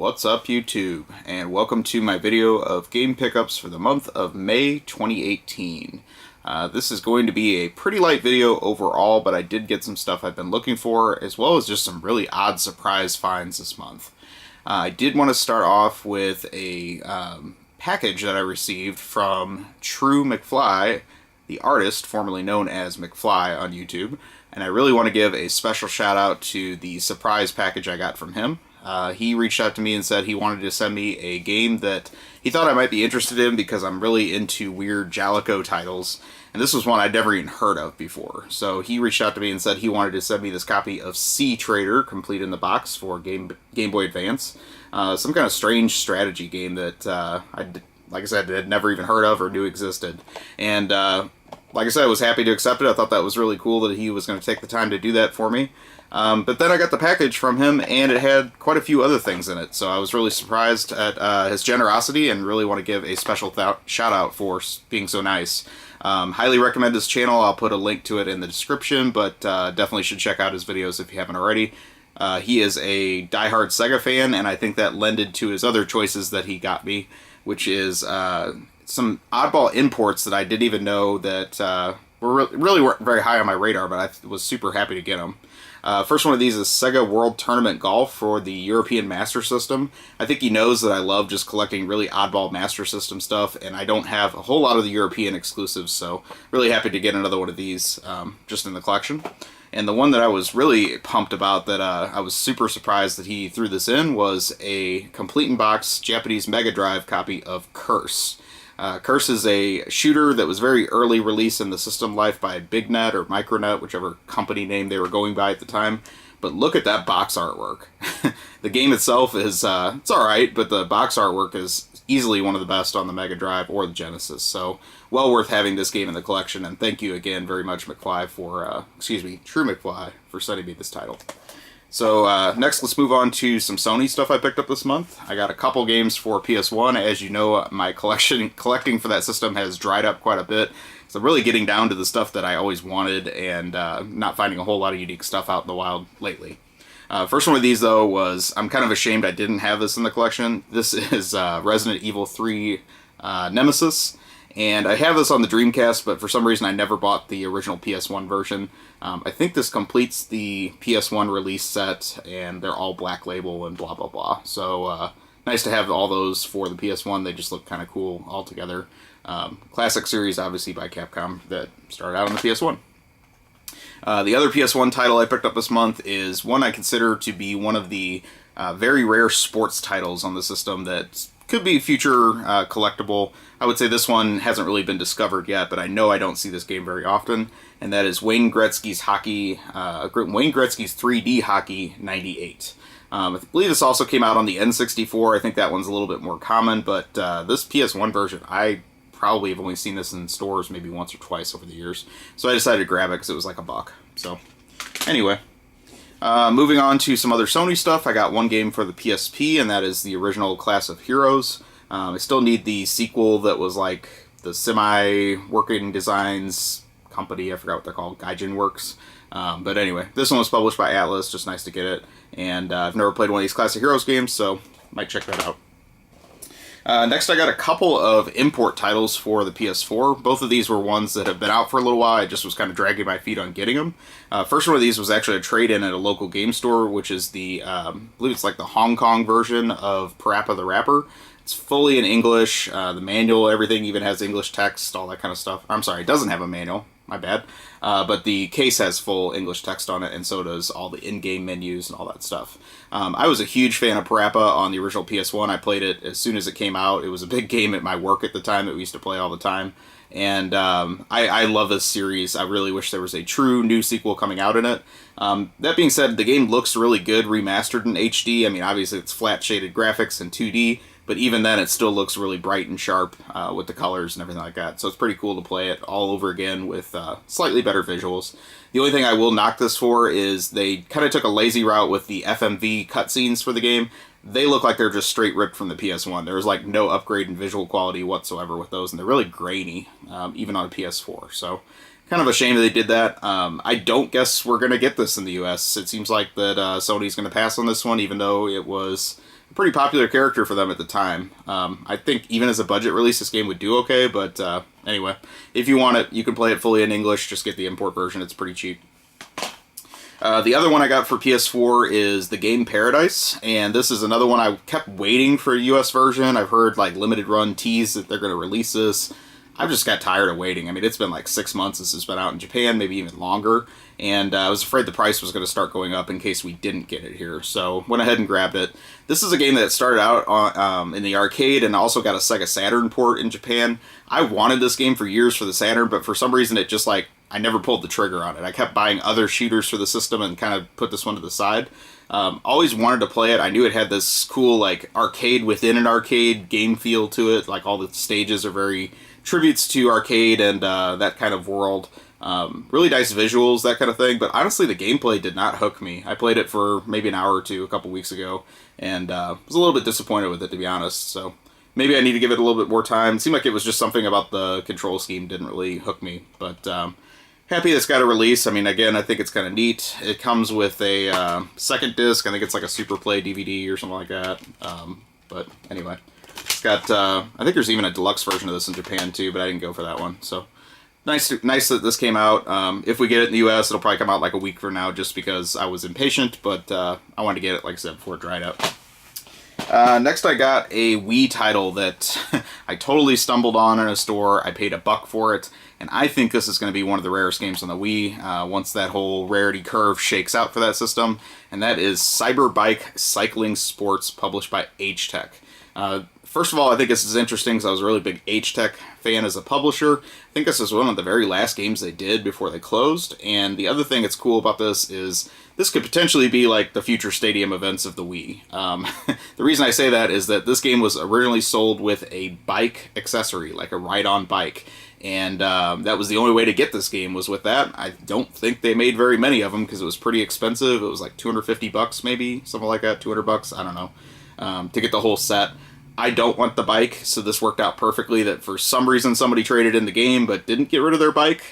What's up, YouTube, and welcome to my video of game pickups for the month of May 2018. This is going to be a pretty light video overall, but I did get some stuff I've been looking for, as well as just some really odd surprise finds this month. I did want to start off with a package that I received from TruMcFly, the artist formerly known as McFly on YouTube, and I really want to give a special shout out to the surprise package I got from him. He reached out to me and said he wanted to send me a game that he thought I might be interested in because I'm really into weird Jalico titles, and this was one I'd never even heard of before. So he reached out to me and said he wanted to send me this copy of Sea Trader, complete in the box for Game Boy Advance. Some kind of strange strategy game that, like I said, had never even heard of or knew existed. And like I said, I was happy to accept it. I thought that was really cool that he was going to take the time to do that for me. But then I got the package from him, and it had quite a few other things in it, so I was really surprised at his generosity and really want to give a special shout-out for being so nice. Highly recommend his channel. I'll put a link to it in the description, but definitely should check out his videos if you haven't already. He is a diehard Sega fan, and I think that lended to his other choices that he got me, which is some oddball imports that I didn't even know that really weren't very high on my radar, but I was super happy to get them. First one of these is Sega World Tournament Golf for the European Master System. I think he knows that I love just collecting really oddball Master System stuff, and I don't have a whole lot of the European exclusives, so really happy to get another one of these just in the collection. And the one that I was really pumped about, that I was super surprised that he threw this in, was a complete-in-box Japanese Mega Drive copy of Curse. Curse is a shooter that was very early released in the system life by BigNet or Micronet, whichever company name they were going by at the time. But look at that box artwork. The game itself is, it's alright, but the box artwork is easily one of the best on the Mega Drive or the Genesis. So, well worth having this game in the collection, and thank you again very much, McFly, for, TruMcFly, for sending me this title. So next, let's move on to some Sony stuff I picked up this month. I got a couple games for PS1. As you know, my collecting for that system has dried up quite a bit. So I'm really getting down to the stuff that I always wanted and not finding a whole lot of unique stuff out in the wild lately. First one of these, though, was, I'm kind of ashamed I didn't have this in the collection. This is Resident Evil 3 Nemesis. And I have this on the Dreamcast, but for some reason I never bought the original PS1 version. I think this completes the PS1 release set, and they're all black label and blah blah blah. So nice to have all those for the PS1. They just look kind of cool all together. Classic series, obviously, by Capcom that started out on the PS1. The other PS1 title I picked up this month is one I consider to be one of the very rare sports titles on the system that could be future collectible. I would say this one hasn't really been discovered yet, but I know I don't see this game very often, and that is Wayne Gretzky's 3D Hockey 98. I believe this also came out on the N64. I think that one's a little bit more common, but this PS1 version, I probably have only seen this in stores maybe once or twice over the years, so I decided to grab it because it was like $1. So, anyway. Moving on to some other Sony stuff, I got one game for the PSP, and that is the original Class of Heroes. I still need the sequel that was like the semi-working designs company, I forgot what they're called, Gaijin Works. But anyway, this one was published by Atlas, just nice to get it. And I've never played one of these Class of Heroes games, so might check that out. Next, I got a couple of import titles for the PS4. Both of these were ones that have been out for a little while. I just was kind of dragging my feet on getting them. First one of these was actually a trade-in at a local game store, which is the, I believe it's like the Hong Kong version of Parappa The Rapper. It's fully in English. The manual, everything even has English text, all that kind of stuff. I'm sorry, it doesn't have a manual. My bad. But the case has full English text on it, and so does all the in-game menus and all that stuff. I was a huge fan of Parappa on the original PS1. I played it as soon as it came out. It was a big game at my work at the time that we used to play all the time. And I love this series. I really wish there was a true new sequel coming out in it. That being said, the game looks really good remastered in HD. I mean, obviously it's flat-shaded graphics in 2D, but even then it still looks really bright and sharp with the colors and everything like that. So it's pretty cool to play it all over again with slightly better visuals. The only thing I will knock this for is they kind of took a lazy route with the FMV cutscenes for the game. They look like they're just straight ripped from the PS1. There was like no upgrade in visual quality whatsoever with those, and they're really grainy, even on a PS4. So kind of a shame that they did that. I don't guess we're going to get this in the US. It seems like that Sony's going to pass on this one, even though it was pretty popular character for them at the time. I think even as a budget release, this game would do okay, but anyway, if you want it, you can play it fully in English, just get the import version, it's pretty cheap. The other one I got for PS4 is the game Paradise, and this is another one I kept waiting for a US version. I've heard like limited run tease that they're going to release this. I've just got tired of waiting. I mean, it's been like 6 months since it's been out in Japan, maybe even longer, and I was afraid the price was going to start going up in case we didn't get it here, so went ahead and grabbed it. This is a game that started out on, in the arcade and also got a Sega Saturn port in Japan. I wanted this game for years for the Saturn, but for some reason it just like, I never pulled the trigger on it. I kept buying other shooters for the system and kind of put this one to the side. Always wanted to play it. I knew it had this cool like arcade within an arcade game feel to it. Like all the stages are very tributes to arcade and that kind of world. Really nice visuals, that kind of thing. But honestly, the gameplay did not hook me. I played it for maybe an hour or two a couple weeks ago and was a little bit disappointed with it, to be honest. So maybe I need to give it a little bit more time. It seemed like it was just something about the control scheme didn't really hook me. But happy it's got a release. I mean, again, I think it's kind of neat. It comes with a second disc. I think it's like a Super Play DVD or something like that. But anyway, it's got, I think there's even a deluxe version of this in Japan too, but I didn't go for that one. So nice that this came out. If we get it in the US, it'll probably come out like a week from now just because I was impatient, but I wanted to get it, like I said, before it dried up. Next I got a Wii title that I totally stumbled on in a store. I paid $1 for it, and I think this is going to be one of the rarest games on the Wii once that whole rarity curve shakes out for that system, and that is Cyberbike Cycling Sports, published by H-Tech. First of all, I think this is interesting because I was a really big H-Tech fan as a publisher. I think this is one of the very last games they did before they closed, and the other thing that's cool about this is this could potentially be like the future stadium events of the Wii. The reason I say that is that this game was originally sold with a bike accessory, like a ride-on bike, and that was the only way to get this game was with that. I don't think they made very many of them because it was pretty expensive. It was like $250 maybe, something like that, $200, I don't know, to get the whole set. I don't want the bike, so this worked out perfectly that for some reason somebody traded in the game but didn't get rid of their bike.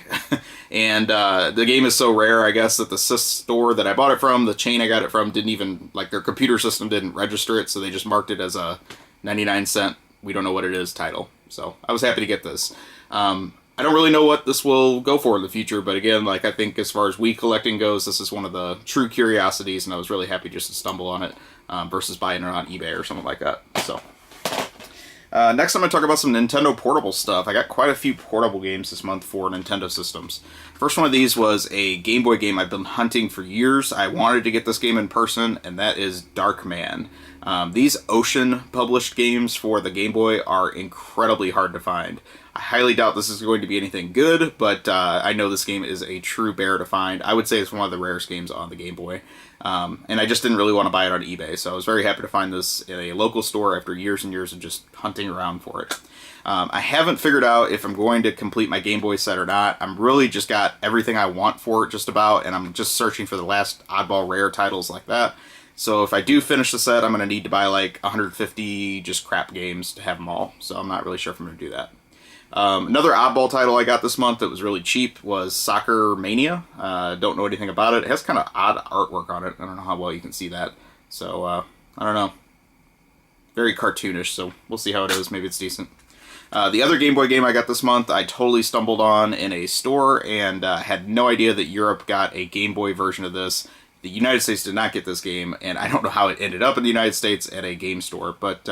And the game is so rare, I guess, that the store that I bought it from, the chain I got it from, didn't even, like, their computer system didn't register it, so they just marked it as a 99-cent, we don't know what it is title. So I was happy to get this. I don't really know what this will go for in the future, but again, like, I think as far as Wii collecting goes, this is one of the true curiosities, and I was really happy just to stumble on it versus buying it on eBay or something like that. So next I'm going to talk about some Nintendo portable stuff. I got quite a few portable games this month for Nintendo systems. First one of these was a Game Boy game I've been hunting for years. I wanted to get this game in person, and that is Darkman. These Ocean published games for the Game Boy are incredibly hard to find. I highly doubt this is going to be anything good, but I know this game is a true bear to find. I would say it's one of the rarest games on the Game Boy. And I just didn't really want to buy it on eBay, so I was very happy to find this in a local store after years and years of just hunting around for it. I haven't figured out if I'm going to complete my Game Boy set or not. I'm really just got everything I want for it just about, and I'm just searching for the last oddball rare titles like that. So if I do finish the set, I'm going to need to buy like 150 just crap games to have them all, so I'm not really sure if I'm going to do that. Another oddball title I got this month that was really cheap was Soccer Mania. Don't know anything about it. It has kind of odd artwork on it. I don't know how well you can see that. So, I don't know. Very cartoonish, so we'll see how it is. Maybe it's decent. The other Game Boy game I got this month, I totally stumbled on in a store and had no idea that Europe got a Game Boy version of this. The United States did not get this game, and I don't know how it ended up in the United States at a game store, but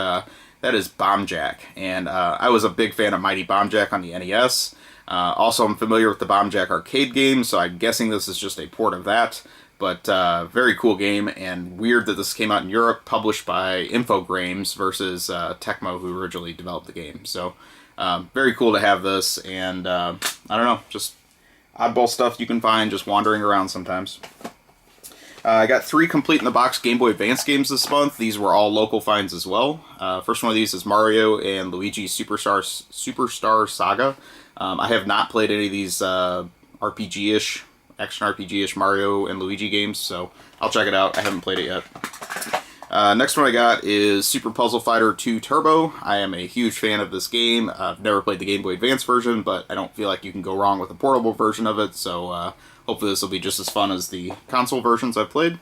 that is Bomb Jack, and I was a big fan of Mighty Bomb Jack on the NES. Also, I'm familiar with the Bomb Jack arcade game, so I'm guessing this is just a port of that, but very cool game, and weird that this came out in Europe, published by Infogrames versus Tecmo, who originally developed the game. So, very cool to have this, and I don't know, just oddball stuff you can find just wandering around sometimes. I got 3 complete-in-the-box Game Boy Advance games this month. These were all local finds as well. First one of these is Mario and Luigi Superstar Saga. I have not played any of these RPG-ish, action RPG-ish Mario and Luigi games, so I'll check it out. I haven't played it yet. Next one I got is Super Puzzle Fighter 2 Turbo. I am a huge fan of this game. I've never played the Game Boy Advance version, but I don't feel like you can go wrong with a portable version of it, so hopefully this will be just as fun as the console versions I've played.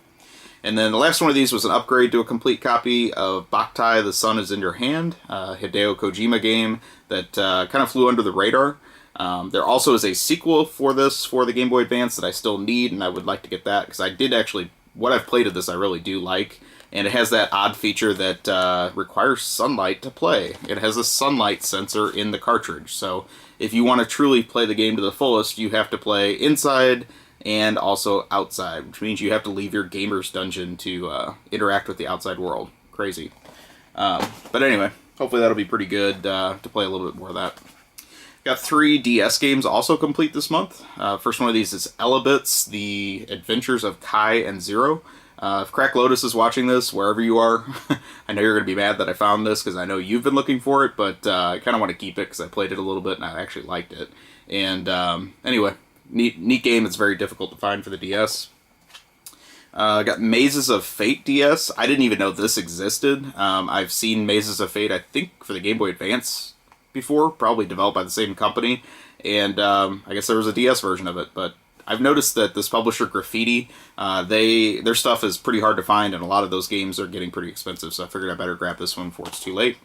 And then the last one of these was an upgrade to a complete copy of Boktai The Sun is in Your Hand, a Hideo Kojima game that kind of flew under the radar. There also is a sequel for this for the Game Boy Advance that I still need, and I would like to get that, because I did actually, what I've played of this I really do like. And it has that odd feature that requires sunlight to play. It has a sunlight sensor in the cartridge, so if you want to truly play the game to the fullest, you have to play inside and also outside, which means you have to leave your gamer's dungeon to interact with the outside world. Crazy. But anyway, hopefully that'll be pretty good to play a little bit more of that. Got 3 DS games also complete this month. First one of these is Elebits, The Adventures of Kai and Zero. If Crack Lotus is watching this, wherever you are, I know you're going to be mad that I found this, because I know you've been looking for it, but I kind of want to keep it because I played it a little bit and I actually liked it. And anyway, neat game. It's very difficult to find for the DS. Got Mazes of Fate DS. I didn't even know this existed. I've seen Mazes of Fate, I think, for the Game Boy Advance before, probably developed by the same company. And I guess there was a DS version of it, but I've noticed that this publisher, Graffiti, their stuff is pretty hard to find, and a lot of those games are getting pretty expensive, so I figured I better grab this one before it's too late.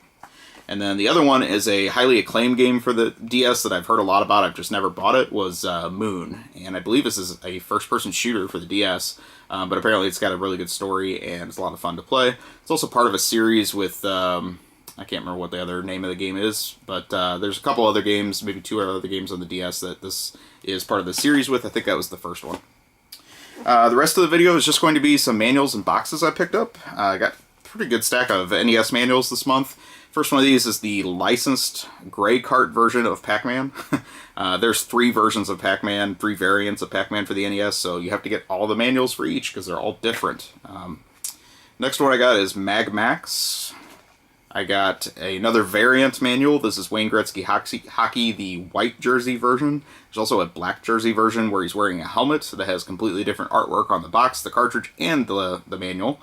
And then the other one is a highly acclaimed game for the DS that I've heard a lot about, I've just never bought it, was Moon. And I believe this is a first-person shooter for the DS, but apparently it's got a really good story, and it's a lot of fun to play. It's also part of a series with, I can't remember what the other name of the game is, but there's a couple other games, maybe 2 other games on the DS that this is part of the series with. I think that was the first one. The rest of the video is just going to be some manuals and boxes I picked up. I got a pretty good stack of NES manuals this month. First one of these is the licensed gray cart version of Pac-Man. There's 3 versions of Pac-Man, 3 variants of Pac-Man for the NES, so you have to get all the manuals for each because they're all different. Next one I got is Mag Max. I got another variant manual. This is Wayne Gretzky Hockey, the white jersey version. There's also a black jersey version where he's wearing a helmet that has completely different artwork on the box, the cartridge, and the manual.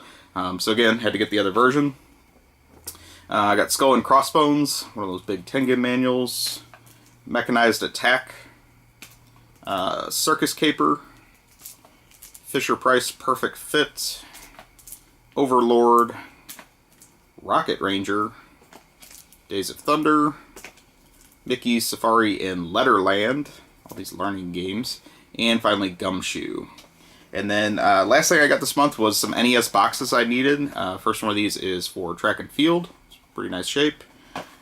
So again, had to get the other version. I got Skull and Crossbones, one of those big Tengen manuals. Mechanized Attack. Circus Caper. Fisher-Price Perfect Fit. Overlord. Rocket Ranger, Days of Thunder, Mickey's Safari in Letterland, all these learning games, and finally Gumshoe. And then last thing I got this month was some NES boxes I needed. First one of these is for Track and Field, it's pretty nice shape.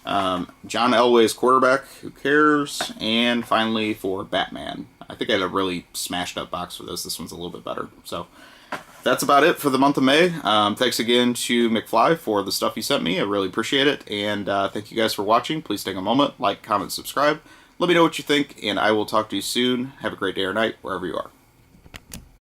John Elway's Quarterback, who cares? And finally for Batman. I think I had a really smashed up box for this. This one's a little bit better. So that's about it for the month of May. Thanks again to McFly for the stuff he sent me. I really appreciate it. And thank you guys for watching. Please take a moment, like, comment, subscribe. Let me know what you think, and I will talk to you soon. Have a great day or night, wherever you are.